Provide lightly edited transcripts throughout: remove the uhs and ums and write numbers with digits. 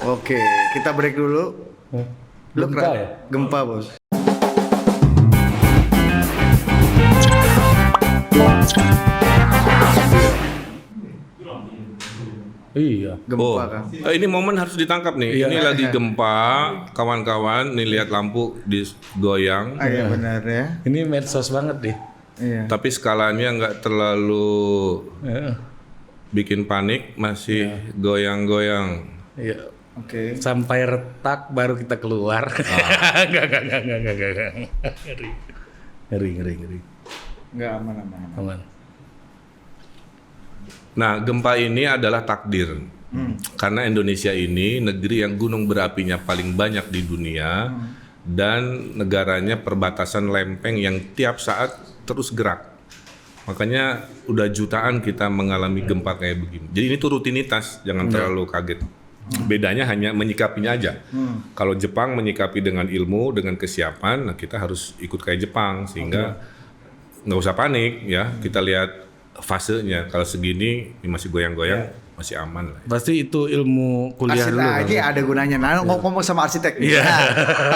Oke, kita break dulu. Lu Gempa ya? Gempa, Bos. Iya. Gempa kan. Ini momen harus ditangkap nih. Iya. Ini lagi gempa, kawan-kawan. Nih lihat lampu digoyang. Iya benar ya. Ini medsos banget deh. Iya. Tapi skalanya nggak terlalu bikin panik, masih goyang-goyang. Iya. Oke. Sampai retak baru kita keluar. Enggak. Ngeri. Enggak aman. Aman. Nah, gempa ini adalah takdir. Karena Indonesia ini negeri yang gunung berapinya paling banyak di dunia dan negaranya perbatasan lempeng yang tiap saat terus gerak. Makanya udah jutaan kita mengalami gempa kayak begini. Jadi ini tuh rutinitas, jangan terlalu kaget. Bedanya hanya menyikapinya aja. Kalau Jepang menyikapi dengan ilmu, dengan kesiapan, nah kita harus ikut kayak Jepang sehingga nggak usah panik ya. Kita lihat fasenya. Kalau segini ini masih goyang-goyang, masih aman lah. Pasti itu ilmu kuliah dulu. Nah, ini ada gunanya. Nah, ngomong sama arsitek. Nah,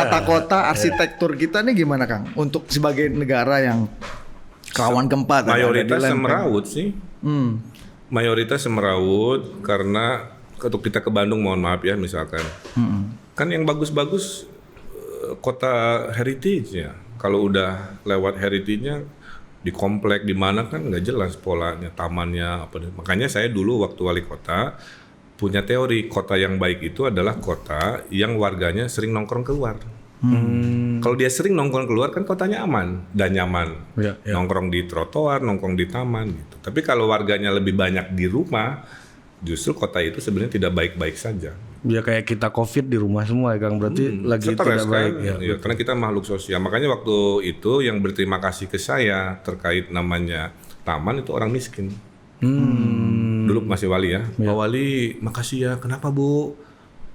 tata kota, arsitektur kita nih gimana, Kang? Untuk sebagai negara yang rawan gempa. Mayoritas semeraut sih. Mayoritas semeraut karena untuk kita ke Bandung, mohon maaf ya misalkan. Kan yang bagus-bagus kota heritage ya. Kalau udah lewat heritage-nya di komplek di mana kan nggak jelas polanya, tamannya apa. Makanya saya dulu waktu wali kota punya teori kota yang baik itu adalah kota yang warganya sering nongkrong keluar. Kalau dia sering nongkrong keluar kan kotanya aman dan nyaman. Ya. Nongkrong di trotoar, nongkrong di taman gitu. Tapi kalau warganya lebih banyak di rumah, justru kota itu sebenarnya tidak baik-baik saja. Ya kayak kita COVID di rumah semua ya Kang. Berarti lagi Stres tidak baik kan? ya. Ya, karena kita makhluk sosial. Makanya waktu itu yang berterima kasih ke saya terkait namanya taman itu orang miskin. Dulu masih wali ya. Pak Wali, makasih ya. Kenapa Bu?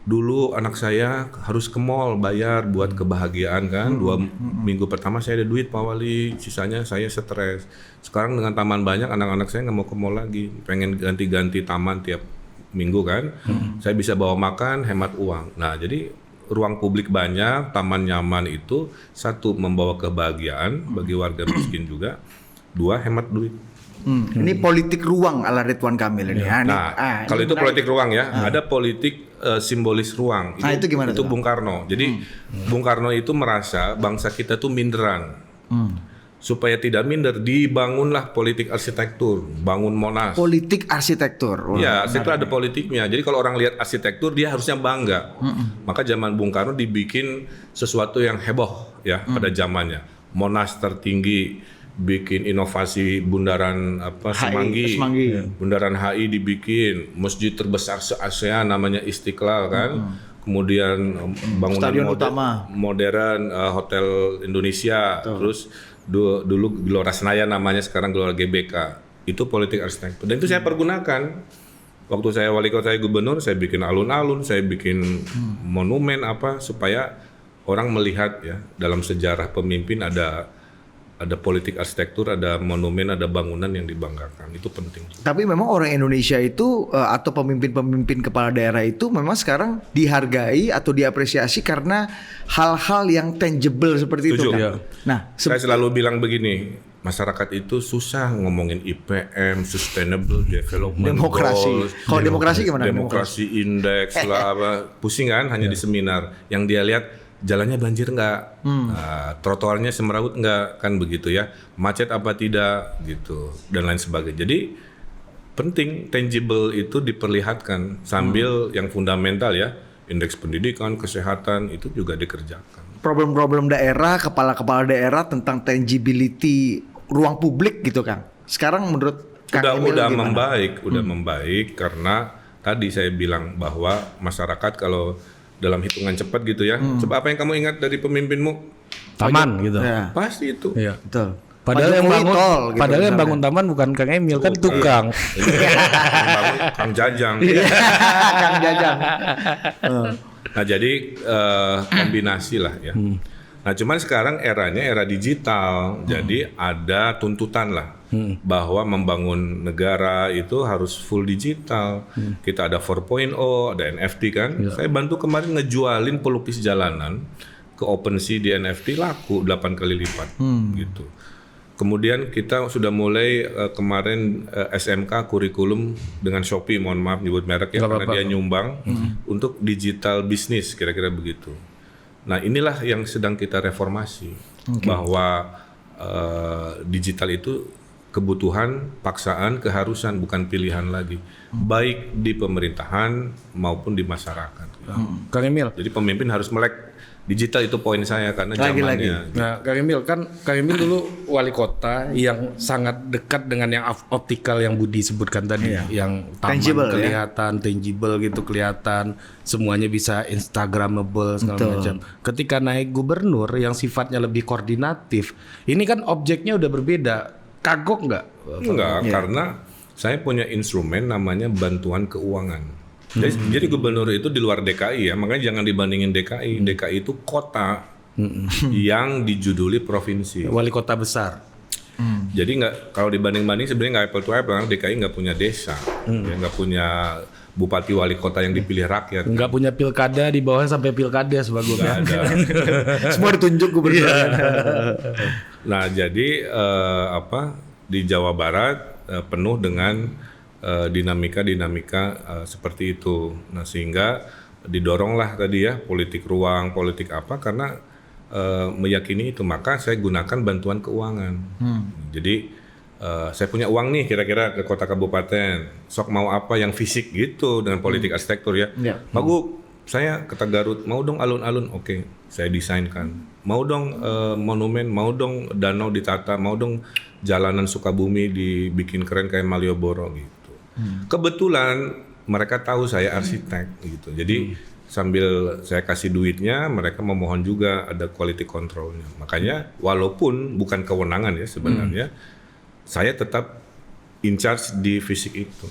Dulu anak saya harus ke mall bayar buat kebahagiaan kan. 2 minggu pertama saya ada duit Pak Wali, sisanya saya stres. Sekarang dengan taman banyak, anak-anak saya nggak mau ke mall lagi. Pengen ganti-ganti taman tiap minggu kan. Saya bisa bawa makan, hemat uang. Nah jadi ruang publik banyak, taman nyaman itu satu membawa kebahagiaan bagi warga miskin juga. 2 hemat duit. Ini politik ruang ala Ridwan Kamil ini. Nah, kalau itu politik ruang ya, ada politik simbolis ruang. Itu gimana Itu tuh, Bung Karno. Jadi Bung Karno itu merasa bangsa kita tuh minderan. Supaya tidak minder, dibangunlah politik arsitektur, bangun Monas. Politik arsitektur. Iya, arsitektur ada politiknya. Jadi kalau orang lihat arsitektur dia harusnya bangga. Maka zaman Bung Karno dibikin sesuatu yang heboh ya pada zamannya. Monas tertinggi, bikin inovasi bundaran Semanggi. Bundaran HI dibikin, masjid terbesar se-ASEAN namanya Istiqlal kan. Kemudian bangunan Stadion utama. modern, Hotel Indonesia, terus dulu Gelora Senayan namanya, sekarang Gelora GBK. Itu politik arsitektur dan itu saya pergunakan. Waktu saya wali kota, saya gubernur, saya bikin alun-alun, saya bikin monumen supaya orang melihat ya dalam sejarah pemimpin ada politik arsitektur, ada monumen, ada bangunan yang dibanggakan. Itu penting. Tapi memang orang Indonesia itu atau pemimpin-pemimpin kepala daerah itu memang sekarang dihargai atau diapresiasi karena hal-hal yang tangible seperti itu Setuju. kan. Ya. Nah, Saya selalu bilang begini, masyarakat itu susah ngomongin IPM, Sustainable Development Demokrasi. Goals. Kalau demokrasi gimana? Demokrasi indeks lah pusing kan hanya di seminar. Yang dia lihat jalannya banjir nggak, trotoarnya semeraut nggak, kan begitu ya, macet apa tidak gitu dan lain sebagainya. Jadi penting tangible itu diperlihatkan sambil yang fundamental ya, indeks pendidikan, kesehatan itu juga dikerjakan. Problem-problem daerah, kepala-kepala daerah tentang tangibility ruang publik gitu Kang. Sekarang menurut Kang Emil Udah gimana? membaik karena tadi saya bilang bahwa masyarakat kalau dalam hitungan cepat gitu ya. Coba apa yang kamu ingat dari pemimpinmu? Taman gitu. Ya, Iya. betul. Padahal Pak yang Jokowi bangun, tol, gitu padahal yang misalnya. bangun taman bukan Kang Emil kan tukang. Bangun Kang Jajang. Kang Jajang. Nah jadi kombinasi lah ya. Nah cuman sekarang era digital, jadi ada tuntutan lah. bahwa membangun negara itu harus full digital. Kita ada 4.0, ada NFT kan. Saya bantu kemarin ngejualin pelukis jalanan ke OpenSea di NFT, laku 8 kali lipat gitu. Kemudian kita sudah mulai kemarin SMK kurikulum dengan Shopee, mohon maaf nyebut merek ya, karena dia nyumbang untuk digital bisnis, kira-kira begitu. Nah inilah yang sedang kita reformasi, bahwa digital itu kebutuhan, paksaan, keharusan, bukan pilihan lagi, baik di pemerintahan maupun di masyarakat. Kang Emil. Jadi pemimpin harus melek digital, itu poin saya karena zamannya. Nah, Kang Emil dulu wali kota yang sangat dekat dengan yang optikal yang Budi sebutkan tadi, yang taman Tangible, kelihatan, tangible gitu kelihatan, semuanya bisa instagramable segala macam. Ketika naik gubernur yang sifatnya lebih koordinatif, ini kan objeknya udah berbeda. Kagok nggak? Enggak, karena saya punya instrumen namanya bantuan keuangan. Jadi gubernur itu di luar DKI ya, makanya jangan dibandingin DKI. DKI itu kota yang dijuduli provinsi. Wali kota besar. Jadi nggak, kalau dibanding-banding sebenarnya nggak apple to apple, karena DKI nggak punya desa, ya, nggak punya bupati wali kota yang dipilih rakyat. Nggak punya pilkada di bawah sampai pilkada sebagusnya. Nggak ada. Semua ditunjuk gubernur. Nah jadi di Jawa Barat penuh dengan dinamika seperti itu. Nah sehingga didoronglah tadi ya politik ruang, politik apa, karena meyakini itu, maka saya gunakan bantuan keuangan. Jadi saya punya uang nih kira-kira ke kota kabupaten, sok mau apa yang fisik gitu dengan politik arsitektur ya. Pak Gu, saya ke Garut, mau dong alun-alun, oke, saya desainkan. Mau dong monumen, mau dong danau ditata, mau dong jalanan Sukabumi dibikin keren kayak Malioboro gitu. Kebetulan mereka tahu saya arsitek gitu, jadi sambil saya kasih duitnya, mereka memohon juga ada quality controlnya. Makanya walaupun bukan kewenangan ya sebenarnya, saya tetap in charge di fisik itu.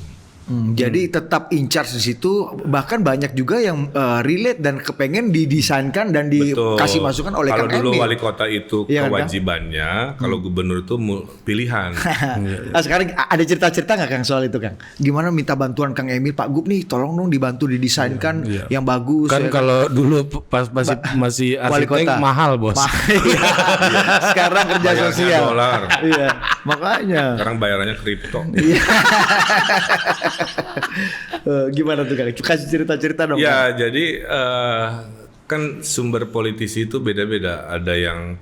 Jadi tetap in charge di situ, bahkan banyak juga yang relate dan kepengen didesainkan dan dikasih masukan oleh Kang Emil. Kalau dulu wali kota itu ya, kewajibannya, kalau gubernur itu pilihan. Nah, sekarang ada cerita-cerita nggak Kang soal itu Kang? Gimana minta bantuan Kang Emil, Pak Gub nih tolong dong dibantu didesainkan yang bagus. Kan ya, kalau dulu pas masih arsitek mahal bos. Sekarang kerja sosial. $. Iya, makanya. Sekarang bayarannya kripto. Gimana tuh Kang? Kasih cerita-cerita dong. Ya, jadi kan sumber politisi itu beda-beda. Ada yang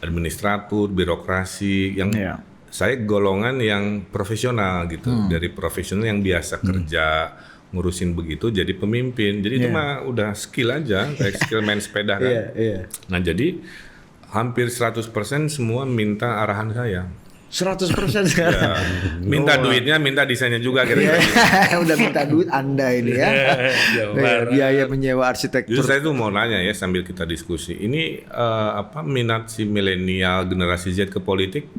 administratur, birokrasi, yang saya golongan yang profesional gitu. Dari profesional yang biasa kerja, ngurusin begitu, jadi pemimpin. Jadi itu mah udah skill aja, kayak skill main sepeda kan. Nah jadi hampir 100% semua minta arahan saya. 100% sekarang. Ya, minta duitnya, minta desainnya juga kira-kira. Udah minta duit Anda ini ya. Biaya menyewa arsitektur. Justru saya tuh mau nanya ya sambil kita diskusi. Ini minat si milenial generasi Z ke politik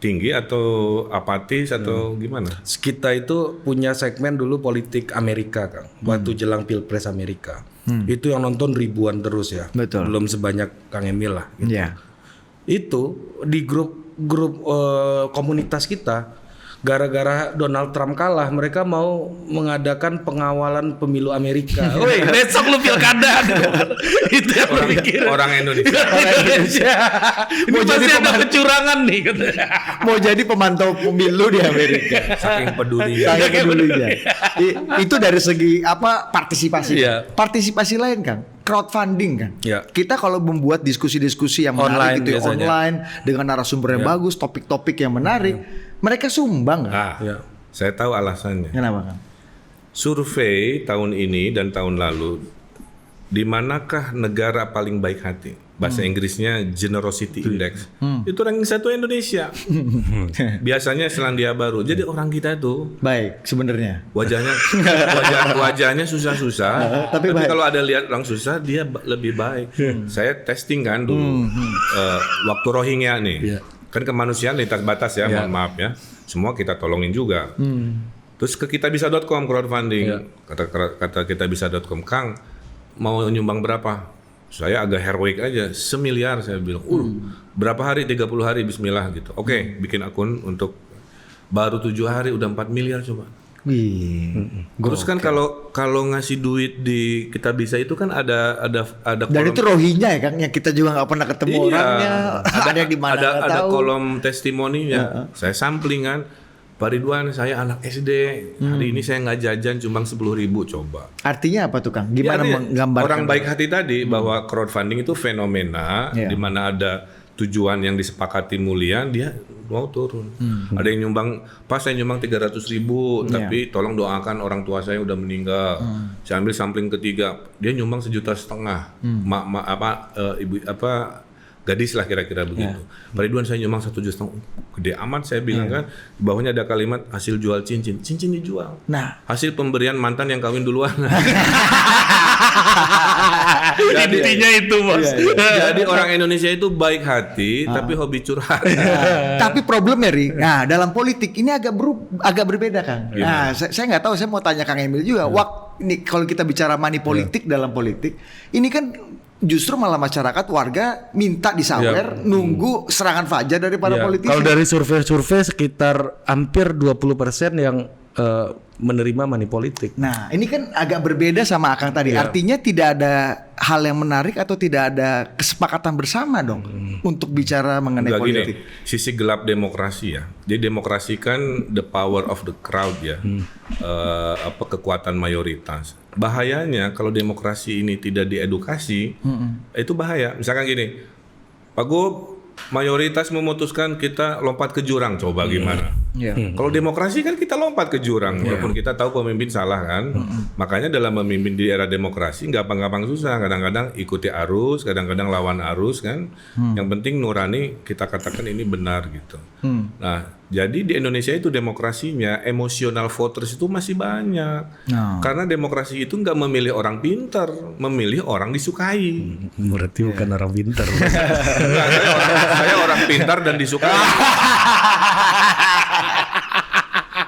tinggi atau apatis atau gimana? Kita itu punya segmen dulu politik Amerika Kang. Waktu jelang Pilpres Amerika. Itu yang nonton ribuan terus ya. Betul. Belum sebanyak Kang Emil lah. Gitu. Iya. Itu di grup komunitas kita, gara-gara Donald Trump kalah, mereka mau mengadakan pengawalan pemilu Amerika. Woi, besok lu pilkada. Itu yang orang Indonesia. Mau jadi kecurangan nih. Mau jadi pemantau pemilu di Amerika. Saking pedulinya. Saking pedulinya. Itu dari segi partisipasi. Partisipasi lain Kang, crowdfunding kan. Kita kalau membuat diskusi-diskusi yang menarik gitu online dengan narasumber yang bagus, topik-topik yang menarik, mereka sumbang kan? Saya tahu alasannya. Kenapa Kang? Survei tahun ini dan tahun lalu, di manakah negara paling baik hati? Bahasa Inggrisnya Generosity Index. Itu ranking 1 Indonesia. Biasanya Selandia Baru. Jadi orang kita itu baik sebenarnya. Wajahnya susah-susah. Tapi kalau ada lihat orang susah, dia lebih baik. Saya testing kan dulu. Waktu Rohingya nih. Kan kemanusiaan lintas batas ya, mohon maaf ya. Semua kita tolongin juga. Terus ke kitabisa.com crowdfunding. Kata kitabisa.com, Kang mau nyumbang berapa? Saya agak heroik aja, 1 miliar saya bilang. Berapa hari? 30 hari bismillah gitu. Oke, bikin akun untuk baru 7 hari udah 4 miliar coba. Terus kan kalau ngasih duit di Kitabisa itu kan ada kolom. Dan itu Rohingya ya Kang, yang kita juga nggak pernah ketemu orangnya. Ada yang di mana nggak tahu. Ada kolom testimoninya. Saya samplingan. Pak Ridwan, saya anak SD. Hari ini saya nggak jajan, cuma 10.000 coba. Artinya apa tuh Kang? Gimana menggambarkan? Orang baik hati tadi bahwa crowdfunding itu fenomena di mana ada tujuan yang disepakati mulia, dia mau turun. Ada yang nyumbang, Pak saya nyumbang 300.000, tapi tolong doakan orang tua saya udah meninggal. Saya ambil sampling ketiga, dia nyumbang 1,5 juta. Ibu gadis lah kira-kira begitu. Pak Ridwan saya nyumbang 1,5 juta. Gede amat saya bilang kan. Di bawahnya ada kalimat hasil jual cincin. Cincin dijual. Nah, hasil pemberian mantan yang kawin duluan. Intinya itu Bos. Jadi orang Indonesia itu baik hati tapi hobi curhat. Tapi problemnya Ri, nah dalam politik ini agak berbeda Kang. Nah, saya nggak tahu, saya mau tanya Kang Emil juga. Ini kalau kita bicara money politik dalam politik, ini kan justru malah masyarakat warga minta disawer, nunggu serangan fajar dari para politisi. Kalau dari survei-survei sekitar hampir 20% yang menerima money politik. Nah, ini kan agak berbeda sama Akang tadi. Artinya tidak ada hal yang menarik atau tidak ada kesepakatan bersama dong untuk bicara mengenai politik. Sisi gelap demokrasi ya. Jadi demokrasi kan the power of the crowd ya. Kekuatan mayoritas. Bahayanya kalau demokrasi ini tidak diedukasi, itu bahaya. Misalkan gini, Pak Gub, mayoritas memutuskan kita lompat ke jurang, coba gimana? Kalau demokrasi kan kita lompat ke jurang, walaupun kita tahu pemimpin salah kan. Makanya dalam memimpin di era demokrasi gampang-gampang susah. Kadang-kadang ikuti arus, kadang-kadang lawan arus kan. Yang penting nurani kita katakan ini benar gitu. Nah, jadi di Indonesia itu demokrasinya emosional voters itu masih banyak. Karena demokrasi itu nggak memilih orang pintar, memilih orang disukai. Berarti bukan orang pintar. Saya orang pintar dan disukai.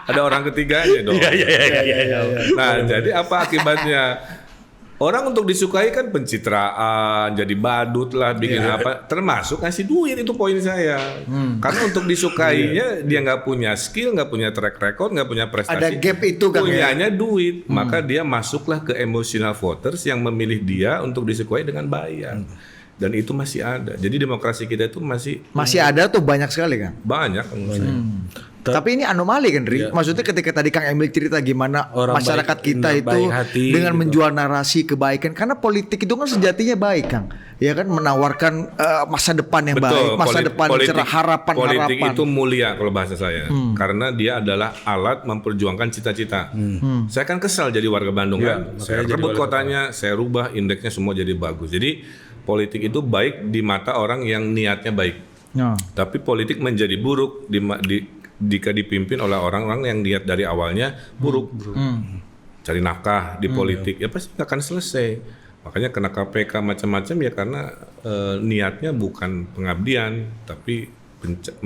Ada orang ketiganya dong. Nah, jadi apa akibatnya? Orang untuk disukai kan pencitraan, jadi badut lah, bikin apa, termasuk ngasih duit, itu poin saya. Karena untuk disukainya dia nggak punya skill, nggak punya track record, nggak punya prestasi. Ada gap itu kan? Punyanya duit, maka dia masuklah ke emotional voters yang memilih dia untuk disukai dengan bayar. Dan itu masih ada. Jadi demokrasi kita itu masih ada tuh banyak sekali kan? Banyak menurut saya. Tapi ini anomali kan, Ri? Maksudnya ketika tadi Kang Emil cerita gimana orang masyarakat kita itu dengan menjual narasi kebaikan, karena politik itu kan sejatinya baik, Kang. Ya kan, menawarkan masa depan yang baik, masa depan yang cerah, harapan. Politik itu mulia kalau bahasa saya, karena dia adalah alat memperjuangkan cita-cita. Saya kan kesal jadi warga Bandung kan. Saya rebut kotanya, saya rubah indeksnya semua jadi bagus. Jadi politik itu baik di mata orang yang niatnya baik. Tapi politik menjadi buruk jika dipimpin oleh orang-orang yang niat dari awalnya buruk. Cari nafkah di politik ya pasti nggak akan selesai. Makanya kena KPK macam-macam ya karena niatnya bukan pengabdian tapi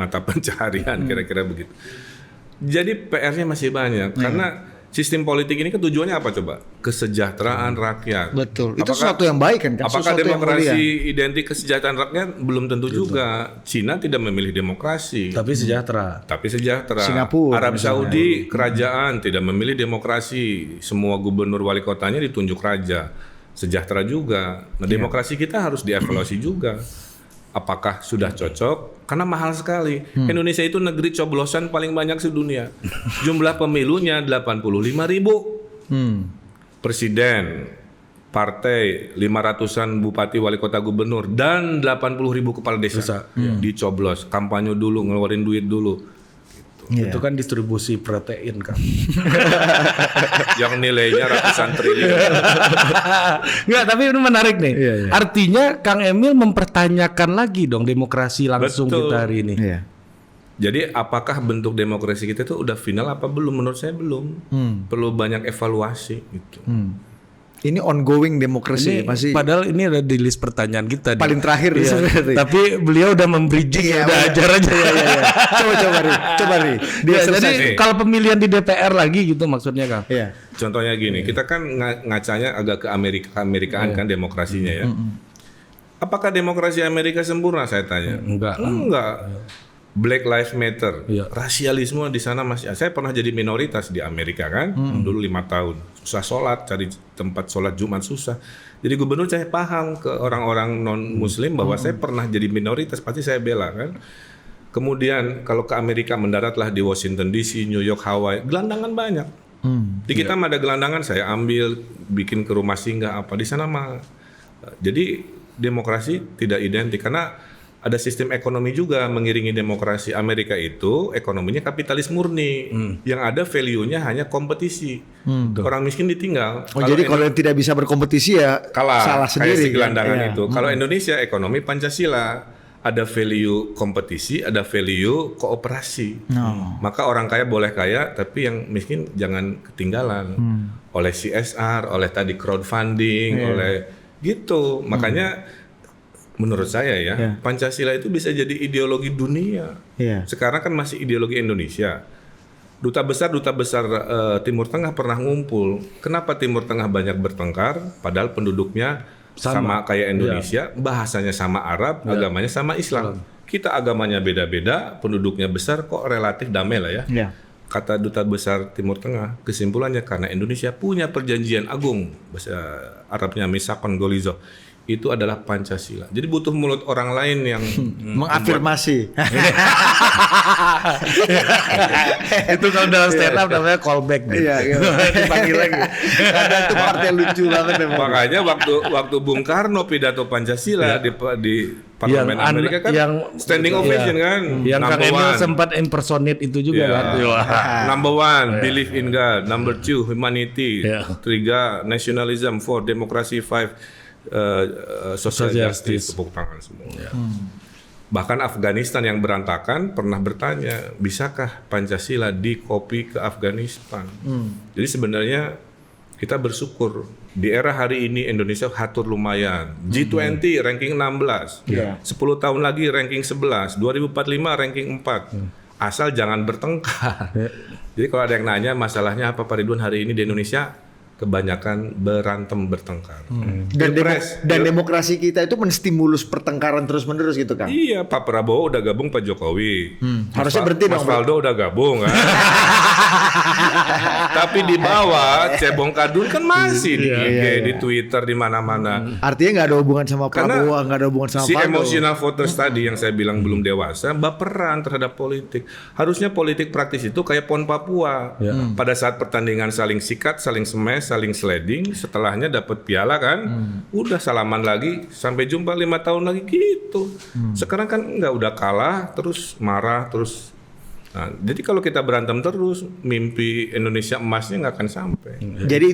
mata pencaharian, kira-kira begitu. Jadi PR-nya masih banyak karena sistem politik ini kan tujuannya apa coba? Kesejahteraan rakyat. Betul. Itu sesuatu yang baik kan? Apakah demokrasi identik kesejahteraan rakyat? Belum tentu juga. Cina tidak memilih demokrasi. Tapi sejahtera. Singapura. Arab Saudi kerajaan tidak memilih demokrasi. Semua gubernur wali kotanya ditunjuk raja. Sejahtera juga. Nah, demokrasi kita harus dievaluasi juga. Apakah sudah cocok? Karena mahal sekali. Indonesia itu negeri coblosan paling banyak sedunia. Jumlah pemilunya 85.000. Presiden, partai, 500-an bupati, wali kota, gubernur, dan 80.000 kepala desa dicoblos. Kampanye dulu, ngeluarin duit dulu. Itu kan distribusi protein kan. Yang nilainya ratusan triliun. Enggak, tapi ini menarik nih. Artinya Kang Emil mempertanyakan lagi dong demokrasi langsung kita hari ini. Jadi apakah bentuk demokrasi kita itu udah final apa belum? Menurut saya belum. Perlu banyak evaluasi gitu. Ini ongoing demokrasi masih. Padahal ini ada di list pertanyaan kita. Paling terakhir Tapi beliau udah membridging, udah ajar aja. Coba Ri. Jadi kalau pemilihan di DPR lagi gitu maksudnya Kang. Contohnya gini, kita kan ngacanya agak ke Amerikaan kan demokrasinya ya. Apakah demokrasi Amerika sempurna? Saya tanya. Enggak. Black Lives Matter, Iya. rasialisme di sana masih. Saya pernah jadi minoritas di Amerika kan, dulu 5 tahun. Susah sholat, cari tempat sholat Jumat susah. Jadi gubernur saya paham ke orang-orang non Muslim bahwa saya pernah jadi minoritas, pasti saya bela kan. Kemudian kalau ke Amerika mendaratlah di Washington DC, New York, Hawaii, gelandangan banyak. Di kita mah ada gelandangan, saya ambil, bikin ke rumah singgah apa di sana mah. Jadi demokrasi tidak identik karena ada sistem ekonomi juga mengiringi demokrasi. Amerika itu ekonominya kapitalis murni, yang ada value-nya hanya kompetisi. Orang miskin ditinggal. Jadi kalau yang tidak bisa berkompetisi ya kalah, salah sendiri. kayak si gelandangan kan? itu. Kalau Indonesia ekonomi Pancasila, ada value kompetisi, ada value kooperasi. Maka orang kaya boleh kaya, tapi yang miskin jangan ketinggalan oleh CSR, oleh tadi crowdfunding, oleh gitu. Makanya menurut saya ya, Pancasila itu bisa jadi ideologi dunia. Sekarang kan masih ideologi Indonesia. Duta besar Timur Tengah pernah ngumpul. Kenapa Timur Tengah banyak bertengkar? Padahal penduduknya sama kayak Indonesia, bahasanya sama Arab, agamanya sama Islam. Kita agamanya beda-beda, penduduknya besar, kok relatif damai lah ya. Kata Duta Besar Timur Tengah, kesimpulannya karena Indonesia punya perjanjian agung, bahasa Arabnya Misakon Golizo, itu adalah Pancasila. Jadi butuh mulut orang lain yang mengafirmasi. Itu kalau dalam stand up namanya callback. Iya, dipanggil lagi. Karena itu partai lucu banget memang. Makanya waktu Bung Karno pidato Pancasila di Parlemen Amerika kan yang standing ovation kan. Yang Kang Emil sempat impersonate itu juga kan. Number 1, believe in God. Number 2, humanity. 3, nationalism. 4, democracy. 5, social justice. Tepuk tangan semua. Bahkan Afghanistan yang berantakan pernah bertanya, bisakah Pancasila di-copy ke Afghanistan? Jadi sebenarnya kita bersyukur di era hari ini Indonesia hatur lumayan. G20 ranking 16, 10 tahun lagi ranking 11, 2045 ranking 4. Asal jangan bertengkar. Jadi kalau ada yang nanya masalahnya apa Pak Ridwan hari ini di Indonesia, kebanyakan berantem bertengkar. Dan demokrasi kita itu menstimulus pertengkaran terus-menerus gitu kan? Iya, Pak Prabowo udah gabung Pak Jokowi. Harusnya berhenti dong. Mas Faldo udah gabung kan. Tapi di bawah cebong kadul kan masih di IG, di Twitter, di mana-mana. Artinya nggak ada hubungan sama Prabowo, nggak ada hubungan sama si Faldo. emotional voters tadi yang saya bilang belum dewasa, baperan terhadap politik. Harusnya politik praktis itu kayak PON Papua. Pada saat pertandingan saling sikat, saling smash, saling sliding, setelahnya dapat piala kan, udah salaman lagi, sampai jumpa 5 tahun lagi gitu. Sekarang kan nggak, udah kalah, terus marah, terus. Nah, jadi kalau kita berantem terus, mimpi Indonesia emasnya nggak akan sampai. Jadi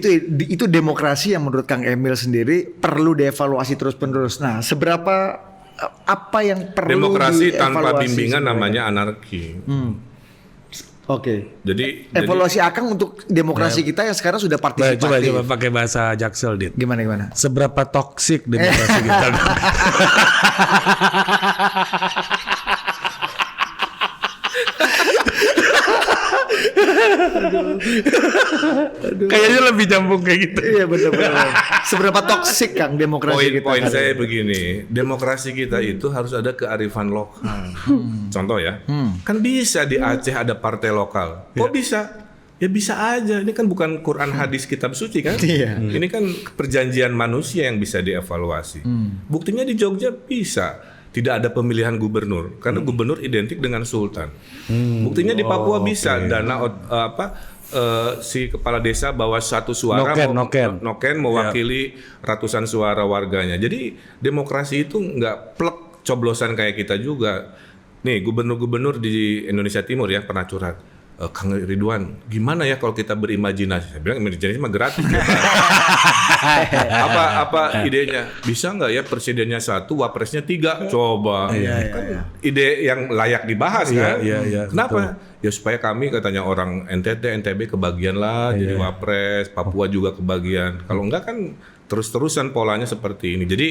itu demokrasi yang menurut Kang Emil sendiri perlu dievaluasi terus-menerus. Nah, seberapa apa yang perlu demokrasi tanpa dievaluasi bimbingan sebenarnya? namanya anarki. Oke. Jadi evaluasi Akang untuk demokrasi kita yang sekarang sudah partisipatif. Coba pakai bahasa Jaksel, Dit. Gimana? Seberapa toksik demokrasi kita? Kayaknya lebih nyambung kayak gitu. Iya benar-benar. Seberapa toksik Kang demokrasi kita? Poin saya begini, demokrasi kita itu harus ada kearifan lokal. Contoh ya, kan bisa di Aceh ada partai lokal. Kok bisa? Ya bisa aja. Ini kan bukan Quran hadis kitab suci kan? Ini kan perjanjian manusia yang bisa dievaluasi. Buktinya di Jogja bisa. Tidak ada pemilihan gubernur karena gubernur identik dengan sultan. Buktinya di Papua bisa dana si kepala desa bawa satu suara noken mewakili ratusan suara warganya. Jadi demokrasi itu nggak plek coblosan kayak kita juga. Nih gubernur-gubernur di Indonesia Timur ya pernah curhat. Kang Ridwan, gimana ya kalau kita berimajinasi? Saya bilang imajinasi mah gratis. Ya, apa idenya? Bisa nggak ya presidennya 1, wapresnya 3? Coba. Ide yang layak dibahas kan? Kenapa? Betul. Ya supaya kami katanya orang NTT, NTB kebagian lah jadi wapres, Papua juga kebagian. Kalau enggak kan terus-terusan polanya seperti ini. Jadi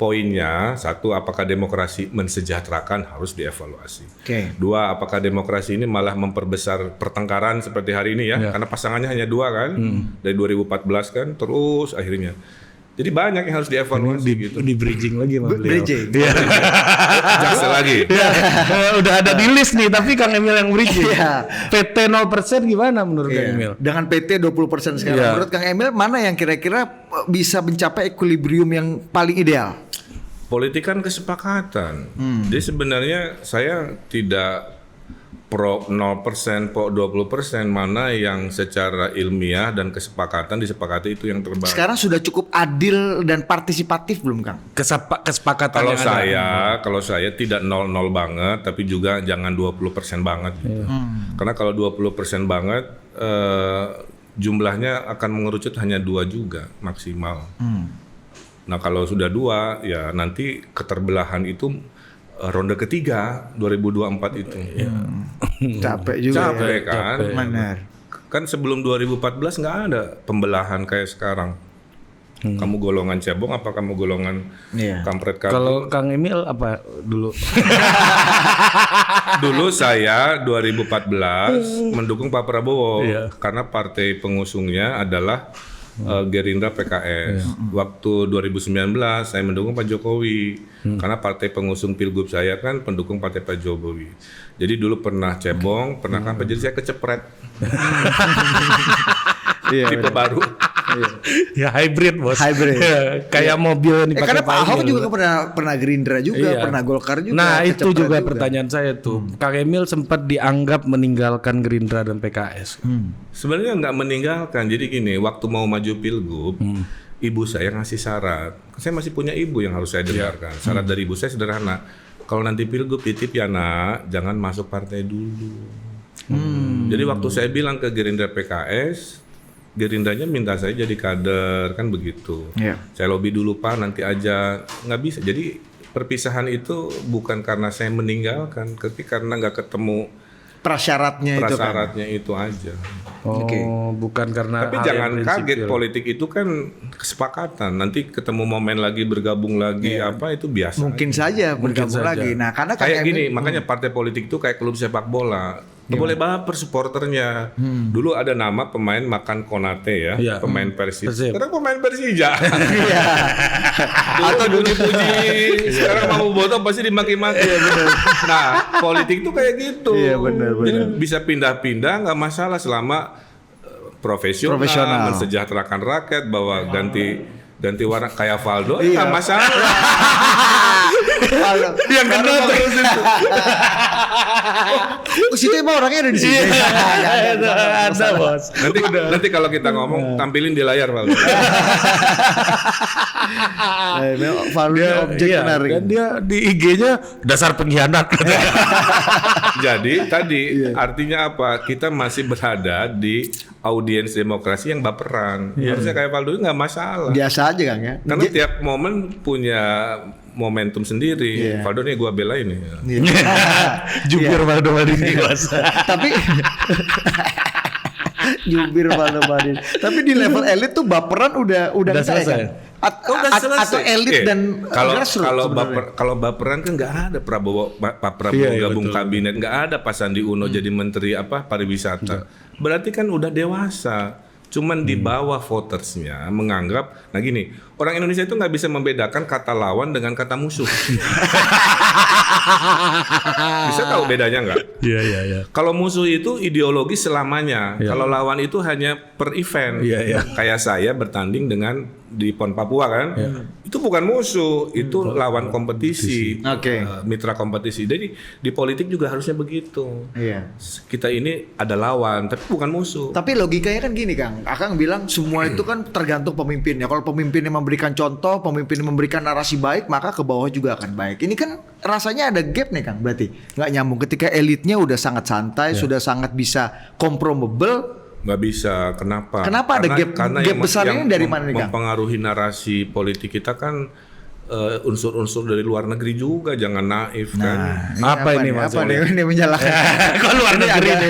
poinnya 1, apakah demokrasi mensejahterakan harus dievaluasi. 2, apakah demokrasi ini malah memperbesar pertengkaran seperti hari ini ya. Karena pasangannya hanya 2 kan. Dari 2014 kan terus akhirnya. Jadi banyak yang harus dievaluasi gitu. Di bridging lagi sama beliau. Bridging. Iya. Jaksa lagi. Udah ada di list nih, tapi Kang Emil yang bridging. Iya. PT 0% gimana menurut Kang Emil? Dengan PT 20% sekarang. Iya. Menurut Kang Emil mana yang kira-kira bisa mencapai equilibrium yang paling ideal? Politik kan kesepakatan. Jadi sebenarnya saya tidak pro 0%, pro 20%, mana yang secara ilmiah dan kesepakatan disepakati itu yang terbaik. Sekarang sudah cukup adil dan partisipatif belum, Kang? Kesepakatan Kalau yang ada. kalau saya tidak 0-0 banget, tapi juga jangan 20% banget. Gitu. Karena kalau 20% banget, jumlahnya akan mengerucut hanya 2 juga maksimal. Nah kalau sudah 2, ya nanti keterbelahan itu ronde ketiga 2024 itu. Capek juga. Capek kan? Benar. Kan sebelum 2014 nggak ada pembelahan kayak sekarang. Kamu golongan cebong apa kamu golongan kampret kampret? Kalau Kang Emil apa dulu? Dulu saya 2014 mendukung Pak Prabowo karena partai pengusungnya adalah Gerindra PKS. Waktu 2019 saya mendukung Pak Jokowi karena partai pengusung Pilgub saya kan pendukung partai Pak Jokowi. Jadi dulu pernah cebong, pernah kampret, jadi saya kecepret. Tipe baru. Ya hybrid bos. Hybrid. Kayak mobil yang dipakai Karena Pak Ahok Emil. juga pernah Gerindra juga, pernah Golkar juga. Nah itu kecepret juga pertanyaan saya tuh. Kang Emil sempat dianggap meninggalkan Gerindra dan PKS. Sebenarnya nggak meninggalkan. Jadi gini, waktu mau maju Pilgub, ibu saya ngasih syarat. Saya masih punya ibu yang harus saya dengarkan. Syarat dari ibu saya sederhana. Kalau nanti Pilgub titip ya nak, jangan masuk partai dulu. Jadi waktu saya bilang ke Gerindra PKS, Gerindranya minta saya jadi kader, kan begitu. Saya lobby dulu Pak, nanti aja. Nggak bisa. Jadi perpisahan itu bukan karena saya meninggalkan, tapi karena nggak ketemu prasyaratnya itu aja. Bukan karena. Tapi jangan kaget, politik itu kan kesepakatan. Nanti ketemu momen lagi, bergabung lagi, apa itu biasa. Mungkin saja bergabung lagi. Nah, karena kayak gini, makanya partai politik itu kayak klub sepak bola. Nggak boleh baper supporternya. Dulu ada nama pemain makan Konate ya, pemain Persib. Sekarang pemain Persija. Atau dulu dipuji, sekarang mau boto pasti dimaki-maki. Nah, politik itu kayak gitu. Jadi bisa pindah-pindah nggak masalah selama profesional, mensejahterakan rakyat, bahwa ganti warna kayak Valdo, nggak masalah. Yang kena terus itu. Situ emang orangnya ada di sini. Ada bos. Nanti kalau kita ngomong tampilin di layar Valdo. Valdo objek menarik. Dan dia di IG-nya dasar pengkhianat. Jadi tadi artinya apa? Kita masih berada di audiens demokrasi yang baperan. Harusnya kayak Valdo nggak masalah. Biasa aja Kang ya. Karena tiap momen punya momentum sendiri. Valdo nih gue belain nih. Jubir Valdo Maldini bos. Tapi jubir Valdo Maldini. Tapi di level elit tuh baperan udah selesai. Atau elit dan kalau baperan kan nggak ada Pak Prabowo gabung kabinet, nggak ada Pak Sandi Uno jadi menteri pariwisata. Berarti kan udah dewasa. Cuman di bawah votersnya menganggap, nah gini, orang Indonesia itu nggak bisa membedakan kata lawan dengan kata musuh. Bisa tahu bedanya nggak? Iya. Kalau musuh itu ideologi selamanya, kalau lawan itu hanya per event. Kayak saya bertanding dengan di PON Papua kan, itu bukan musuh, itu lawan kompetisi, mitra kompetisi. Jadi di politik juga harusnya begitu. Kita ini ada lawan, tapi bukan musuh. Tapi logikanya kan gini Kang, Akang bilang semua itu kan tergantung pemimpinnya. Kalau pemimpinnya memberikan contoh, pemimpinnya memberikan narasi baik, maka ke bawah juga akan baik. Ini kan rasanya ada gap nih Kang, berarti nggak nyambung. Ketika elitnya udah sangat santai, sudah sangat bisa compromisable. Nggak bisa, kenapa? Ada gap besarnya dari mana nih Kang? Mempengaruhi narasi politik kita kan unsur-unsur dari luar negeri juga, jangan naif kan. Apa ini maksudnya? Ini menyalahkan. Kalau luar negeri ini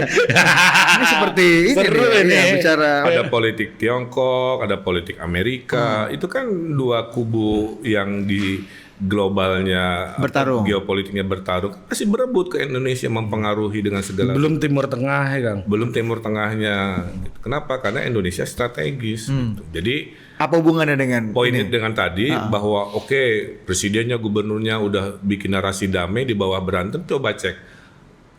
seperti ini bicara. Ada politik Tiongkok, ada politik Amerika. Itu kan dua kubu yang globalnya bertarung, geopolitiknya bertarung, masih berebut ke Indonesia, mempengaruhi dengan segala. Belum Timur Tengah ya Kang. Belum Timur Tengahnya. Kenapa? Karena Indonesia strategis. Gitu. Jadi apa hubungannya dengan poin dengan tadi bahwa presidennya, gubernurnya udah bikin narasi damai di bawah berantem, coba cek.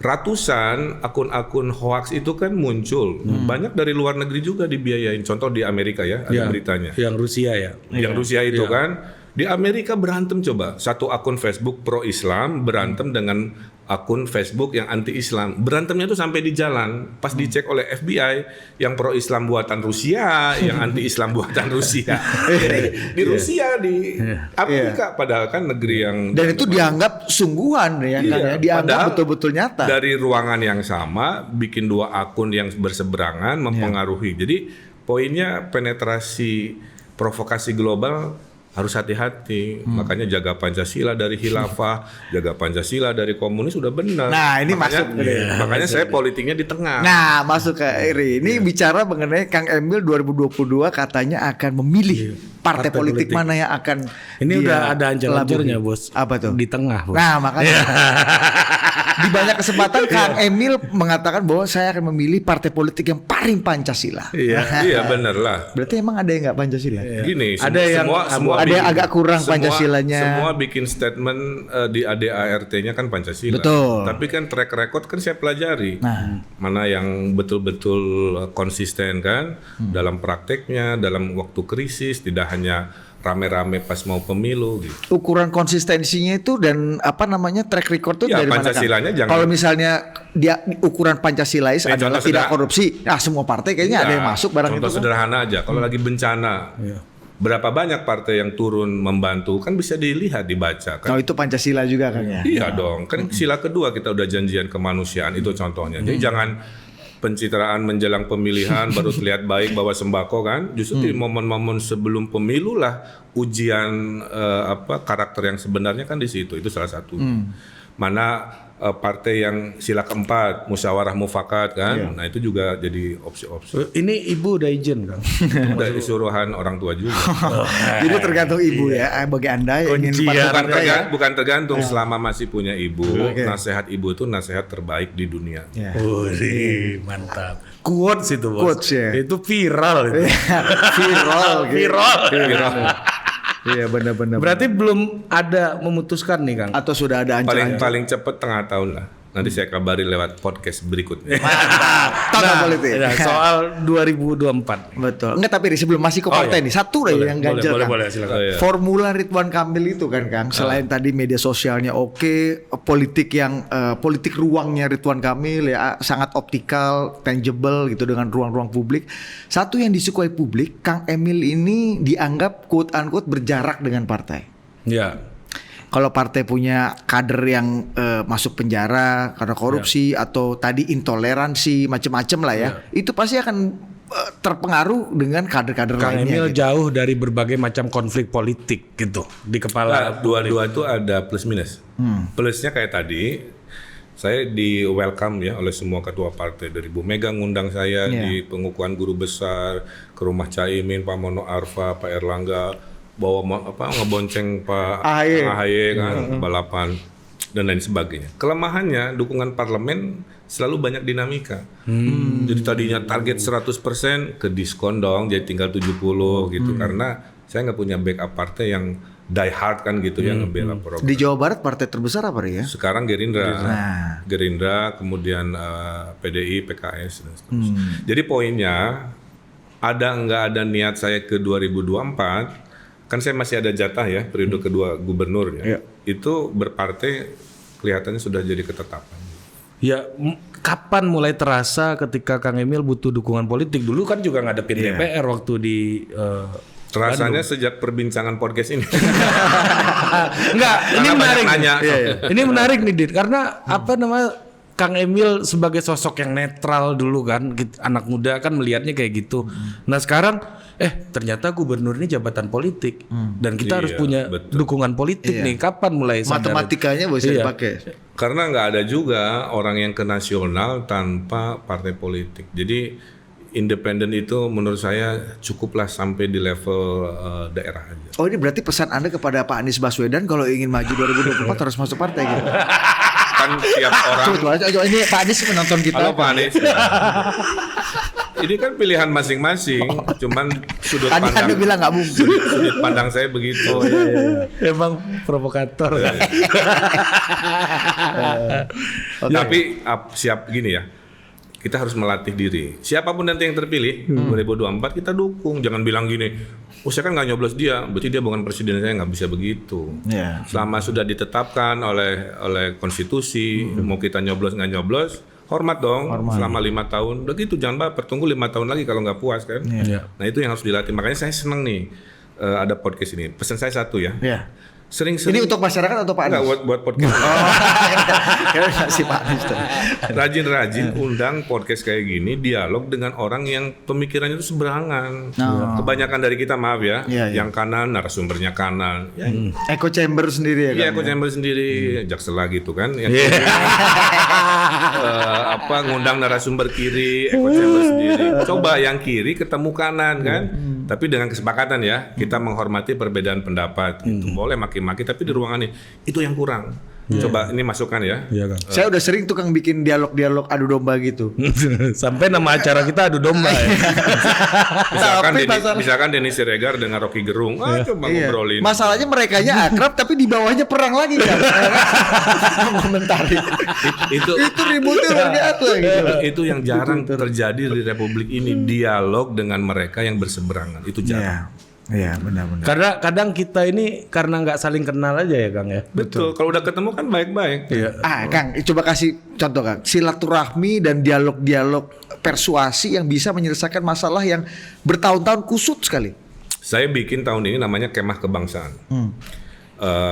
Ratusan akun-akun hoax itu kan muncul. Banyak dari luar negeri juga dibiayain. Contoh di Amerika ya, ada beritanya. Yang Rusia ya. Yang Rusia itu kan di Amerika berantem coba. Satu akun Facebook pro Islam berantem dengan akun Facebook yang anti Islam. Berantemnya tuh sampai di jalan. Pas dicek oleh FBI, yang pro Islam buatan Rusia, yang anti Islam buatan Rusia. Di Rusia, di Amerika, padahal kan negeri yang. Dan itu dianggap sungguhan ya, kan? Dianggap betul-betul nyata. Dari ruangan yang sama, bikin dua akun yang berseberangan mempengaruhi. Jadi poinnya penetrasi provokasi global harus hati-hati. Makanya jaga Pancasila dari khilafah, jaga Pancasila dari komunis sudah benar. Nah, ini makanya saya politiknya di tengah. Nah, masuk ke Iri. Ini bicara mengenai Kang Emil 2022 katanya akan memilih partai politik mana yang akan ini udah ada anjir-anjirnya, Bos. Apa tuh? Di tengah, Bos. Nah, makanya di banyak kesempatan Kang Emil mengatakan bahwa saya akan memilih partai politik yang paling Pancasila. Iya, benar lah. Berarti emang ada yang nggak Pancasila? Gini, ada semua ada yang agak kurang Pancasilanya. Semua bikin statement di ADART-nya kan Pancasila. Betul. Tapi kan track record kan saya pelajari. Mana yang betul-betul konsisten kan dalam prakteknya, dalam waktu krisis, tidak hanya rame-rame pas mau pemilu gitu. Ukuran konsistensinya itu dan track record itu dari mana kan? Kalau misalnya dia ukuran Pancasilais adalah tidak korupsi, semua partai kayaknya ada yang masuk barang itu. Contoh sederhana aja, kalau lagi bencana, berapa banyak partai yang turun membantu kan bisa dilihat, dibaca kan. Itu Pancasila juga kan ya? Iya dong, kan sila kedua kita udah janjian kemanusiaan itu contohnya. Jadi jangan pencitraan menjelang pemilihan baru terlihat baik bawa sembako kan. Justru di momen-momen sebelum pemilu lah ujian karakter yang sebenarnya kan di situ. Itu salah satu. Mana partai yang sila keempat musyawarah mufakat kan. Nah itu juga jadi opsi-opsi. Ini ibu udah izin kan? Dari suruhan orang tua juga. Jadi tergantung ibu ya. Bagi Anda yang ingin bukan tergantung selama masih punya ibu. Nasihat ibu itu nasihat terbaik di dunia. Mantap. Quotes itu, Bos. Quotes, ya. Itu viral itu. Viral. Iya benar-benar. Berarti belum ada memutuskan nih Kang? Atau sudah ada ancaman? Paling cepat tengah tahun lah. Nanti saya kabari lewat podcast berikutnya. Mantap. Politik. Soal 2024. Betul. Enggak, tapi sebelum masih ke partai nih, satu lagi yang ganjel kan. Boleh, silakan. Formula Ridwan Kamil itu kan Kang, selain tadi media sosialnya politik ruangnya Ridwan Kamil ya sangat optikal, tangible gitu dengan ruang-ruang publik. Satu yang disukai publik, Kang Emil ini dianggap quote unquote berjarak dengan partai. Ya. Kalau partai punya kader yang masuk penjara karena korupsi atau tadi intoleransi macam-macam lah ya, itu pasti akan terpengaruh dengan kader-kader lainnya. Kang Emil gitu. jauh dari berbagai macam konflik politik gitu di kepala. Dua-dua itu ada plus minus. Plusnya kayak tadi, saya di welcome ya oleh semua ketua partai. Dari Bu Mega ngundang saya di pengukuhan guru besar, ke rumah Caimin, Pak Mono Arfa, Pak Erlangga, bawa ngebonceng Pak AHY kan, balapan dan lain sebagainya. Kelemahannya dukungan parlemen selalu banyak dinamika. Jadi tadinya target 100% ke diskon dong, jadi tinggal 70 gitu karena saya nggak punya backup partai yang die hard kan gitu yang ngebela program. Di Jawa Barat partai terbesar apa ya? Sekarang Gerindra, kemudian PDI, PKS dan seterusnya. Jadi poinnya nggak ada niat saya ke 2024. Kan saya masih ada jatah ya periode kedua gubernur ya. Itu berpartai kelihatannya sudah jadi ketetapan. Ya, kapan mulai terasa ketika Kang Emil butuh dukungan politik? Dulu kan juga ngadepin DPR waktu di terasanya sejak perbincangan podcast ini. Enggak, ini menarik. Ini menarik nih, Dit. Karena Kang Emil sebagai sosok yang netral dulu kan, anak muda kan melihatnya kayak gitu. Nah sekarang ternyata gubernur ini jabatan politik dan kita harus punya dukungan politik nih. Kapan mulai sadar? Matematikanya bisa dipakai. Karena nggak ada juga orang yang ke nasional tanpa partai politik. Jadi independen itu menurut saya cukuplah sampai di level daerah aja. Oh, ini berarti pesan Anda kepada Pak Anies Baswedan kalau ingin maju 2024 harus masuk partai gitu. Kan tiap orang. Coba ini Pak Anies menonton kita. Halo Pak Anies. Ini kan pilihan masing-masing, cuman sudut Tadi pandang. Anda bilang nggak mungkin. Sudut pandang saya begitu. Oh, iya. Emang provokator. Tapi siap gini ya. Kita harus melatih diri. Siapapun nanti yang terpilih 2024 kita dukung. Jangan bilang gini, saya kan nggak nyoblos dia, berarti dia bukan presiden saya, nggak bisa begitu. Yeah. Selama sudah ditetapkan oleh konstitusi, mau kita nyoblos nggak nyoblos, hormat dong. Selama 5 tahun, udah gitu jangan baper. Tunggu 5 tahun lagi kalau nggak puas kan. Yeah. Nah itu yang harus dilatih. Makanya saya seneng nih ada podcast ini. Pesan saya satu ya. Yeah. Sering-sering. Ini untuk masyarakat atau Pak Anies? Enggak, buat podcast. Si Pak Anies tadi. Rajin-rajin undang podcast kayak gini, dialog dengan orang yang pemikirannya itu seberangan. Kebanyakan dari kita maaf ya, yang kanan narasumbernya kanan. Ya, Echo chamber sendiri ya kan? Iya, echo chamber sendiri, Jaksela gitu kan. Yang ngundang narasumber kiri, echo chamber sendiri. Coba yang kiri ketemu kanan kan. Tapi dengan kesepakatan ya, kita menghormati perbedaan pendapat. Gitu. Boleh maki-maki, tapi di ruangan ini itu yang kurang. Coba ini masukkan ya. Iya, Kang. Saya udah sering tukang bikin dialog-dialog adu domba gitu. Sampai nama acara kita adu domba ya. Misalkan Denny Siregar dengan Rocky Gerung, coba ngobrolin. Masalahnya merekanya akrab tapi di bawahnya perang lagi kan. Komentari. itu ributnya luar biasa gitu. Itu yang jarang terjadi di Republik ini, dialog dengan mereka yang berseberangan. Itu jarang. Iya, benar-benar. Karena kadang kita ini karena nggak saling kenal aja ya, Kang ya. Betul. Kalau udah ketemu kan baik-baik. Iya. Kang, coba kasih contoh Kang. Silaturahmi dan dialog-dialog persuasi yang bisa menyelesaikan masalah yang bertahun-tahun kusut sekali. Saya bikin tahun ini namanya Kemah Kebangsaan.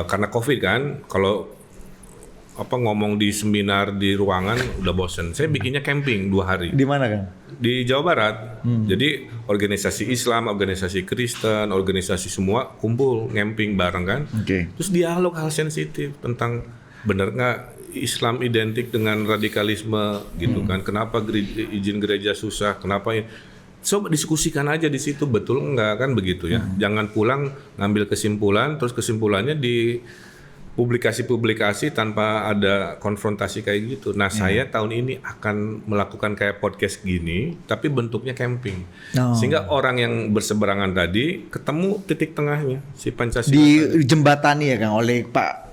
Karena COVID kan, kalau ngomong di seminar di ruangan udah bosen. Saya bikinnya camping 2 hari. Di mana Kang? Di Jawa Barat. Jadi organisasi Islam, organisasi Kristen, organisasi semua kumpul camping bareng kan. Terus dialog hal sensitif tentang benar nggak Islam identik dengan radikalisme gitu kan. Kenapa izin gereja susah? Kenapa diskusikan aja di situ, betul nggak kan begitu ya. Jangan pulang ngambil kesimpulan, terus kesimpulannya di publikasi-publikasi tanpa ada konfrontasi kayak gitu. Nah, saya tahun ini akan melakukan kayak podcast gini, tapi bentuknya camping. Sehingga orang yang berseberangan tadi ketemu titik tengahnya, si Pancasila. Dijembatani ya Kang oleh Pak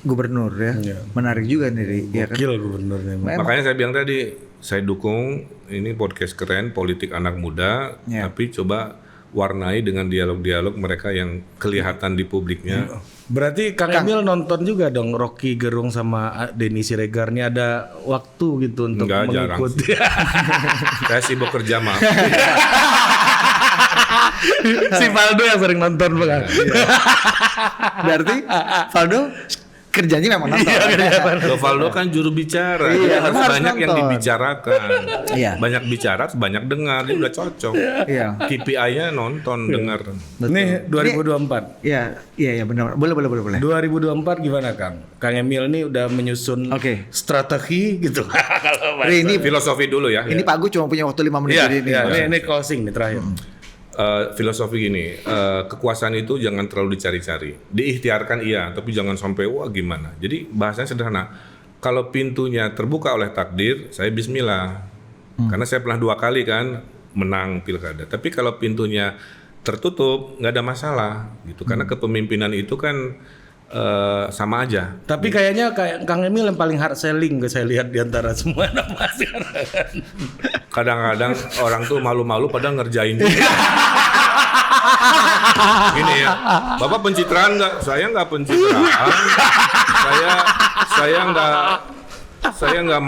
Gubernur ya. Menarik juga nih. Wakil gubernurnya. Makanya saya bilang tadi, saya dukung ini podcast keren, politik anak muda, tapi coba warnai dengan dialog-dialog mereka yang kelihatan di publiknya. Berarti Kang Emil nonton juga dong Rocky Gerung sama Denny Siregar, nih ada waktu gitu untuk mengikuti. Saya sibuk kerja maaf. Si Valdo yang sering nonton Bang. Berarti Valdo kerjanya memang nonton. Valdo kan juru bicara, jadi harus banyak yang dibicarakan. Banyak bicara, banyak dengar, dia udah cocok. KPI-nya nonton, dengar. Nih 2024. Iya benar. Boleh. 2024 gimana Kang? Kang Emil nih udah menyusun strategi gitu. Ini filosofi dulu ya. Ini Pak Gu cuma punya waktu 5 menit ini closing nih terakhir. Filosofi gini, kekuasaan itu jangan terlalu dicari-cari, diikhtiarkan iya, tapi jangan sampai wah gimana. Jadi bahasanya sederhana, kalau pintunya terbuka oleh takdir, saya bismillah, karena saya pernah 2 kali kan menang pilkada. Tapi kalau pintunya tertutup, nggak ada masalah, gitu. Karena kepemimpinan itu kan sama aja. Tapi kayaknya kayak Kang Emil yang paling hard selling saya lihat di antara semua nama sekarang. Kadang-kadang orang tuh malu-malu pada ngerjain dia. Ini ya, Bapak pencitraan nggak? Saya nggak pencitraan. saya nggak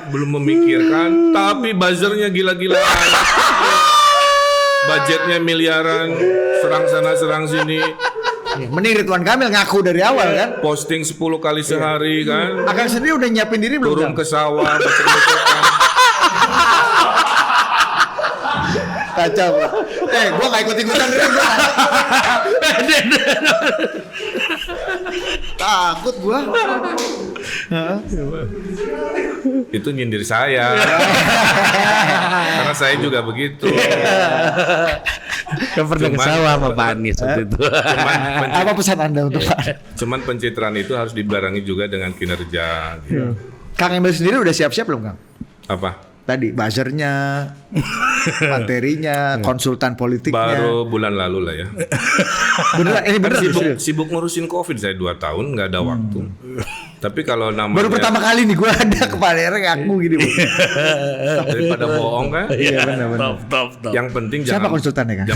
belum memikirkan. Tapi buzzernya gila-gilaan. Budgetnya miliaran, serang sana serang sini. Mending Ridwan Kamil ngaku dari awal kan. Posting 10 kali sehari kan. Akang sendiri udah nyiapin diri belum? Turun ke sawah, becek-becekan. Kacau. Gua gak ikut-ikutan deh. Takut gua. Itu nyindir saya. Karena saya juga begitu. Kan pernah ke sawah sama Pak Anies waktu itu. Apa pesan Anda untuk Pak? Cuman pencitraan itu harus dibarengi juga dengan kinerja. Gitu. Kang Emil sendiri udah siap-siap belum, Kang? Apa? Tadi buzzernya, materinya, konsultan politiknya. Baru bulan lalu lah ya. Beneran, ini bener Sibuk ngurusin COVID saya 2 tahun nggak ada waktu. Tapi kalau namanya baru pertama kali nih gue ada kepala daerah ngaku gini, Bu. daripada bohong kan? Iya benar. Top. Yang penting Siapa jangan konsultannya, Kang?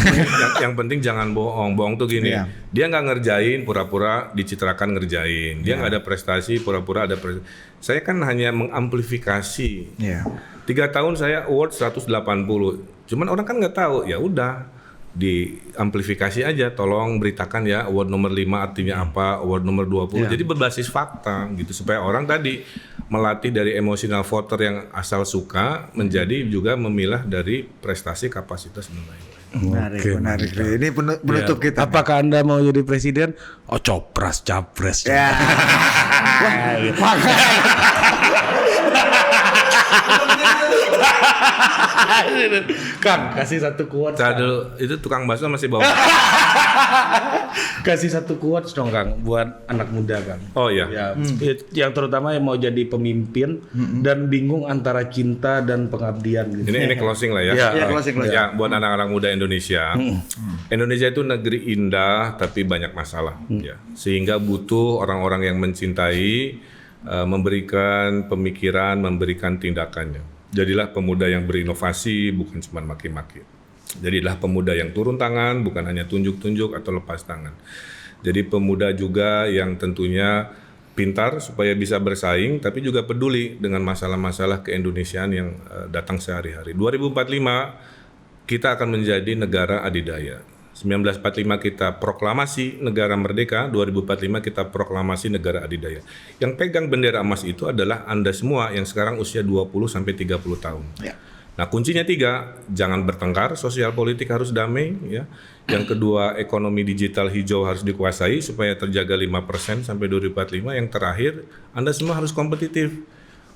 yang penting jangan bohong. Bohong tuh gini. Iya. Dia nggak ngerjain, pura-pura dicitrakan ngerjain. Dia nggak ada prestasi, pura-pura ada prestasi. Saya kan hanya mengamplifikasi. Iya. 3 tahun saya award 180. Cuman orang kan nggak tahu. Ya udah, diamplifikasi aja. Tolong beritakan ya award nomor 5 artinya apa, award nomor 20. Jadi berbasis fakta gitu supaya orang tadi melatih dari emotional voter yang asal suka menjadi juga memilah dari prestasi, kapasitas dan lain-lain. Menarik. Ini penutup kita. Apakah Anda mau jadi presiden? Oh, capres. Ya. Kang, kasih satu quotes. Dulu itu tukang bakso masih bawa. Kasih satu quotes dong, Kang, buat anak muda, Kang. Oh iya. Ya, yang terutama yang mau jadi pemimpin dan bingung antara cinta dan pengabdian gitu. Ini closing lah ya. Iya, closing. Ya, buat anak-anak muda Indonesia. Indonesia itu negeri indah tapi banyak masalah ya. Sehingga butuh orang-orang yang mencintai, memberikan pemikiran, memberikan tindakannya. Jadilah pemuda yang berinovasi, bukan cuma maki-maki. Jadilah pemuda yang turun tangan, bukan hanya tunjuk-tunjuk atau lepas tangan. Jadi pemuda juga yang tentunya pintar supaya bisa bersaing, tapi juga peduli dengan masalah-masalah keindonesiaan yang datang sehari-hari. 2045 kita akan menjadi negara adidaya. 1945 kita proklamasi negara merdeka, 2045 kita proklamasi negara adidaya. Yang pegang bendera emas itu adalah Anda semua yang sekarang usia 20 sampai 30 tahun. Ya. Nah, kuncinya 3, jangan bertengkar, sosial politik harus damai ya. Yang kedua, ekonomi digital hijau harus dikuasai supaya terjaga 5% sampai 2045. Yang terakhir, Anda semua harus kompetitif.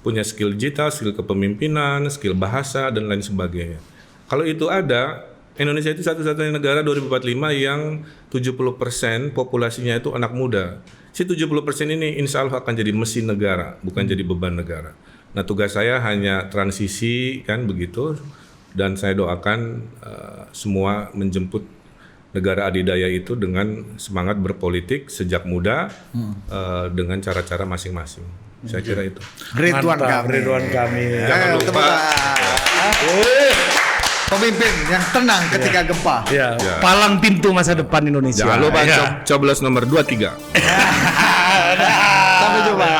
Punya skill digital, skill kepemimpinan, skill bahasa dan lain sebagainya. Kalau itu ada, Indonesia itu satu-satunya negara 2045 yang 70% populasinya itu anak muda. Si 70% ini insya Allah akan jadi mesin negara, bukan jadi beban negara. Nah, tugas saya hanya transisi kan begitu, dan saya doakan semua menjemput negara adidaya itu dengan semangat berpolitik sejak muda dengan cara-cara masing-masing. Saya kira itu. Ridwan Kamil. Jangan lupa. Pemimpin yang tenang ketika gempa. Ya. Palang pintu masa depan Indonesia. Jangan lupa coblos nomor 23. Sampai jumpa.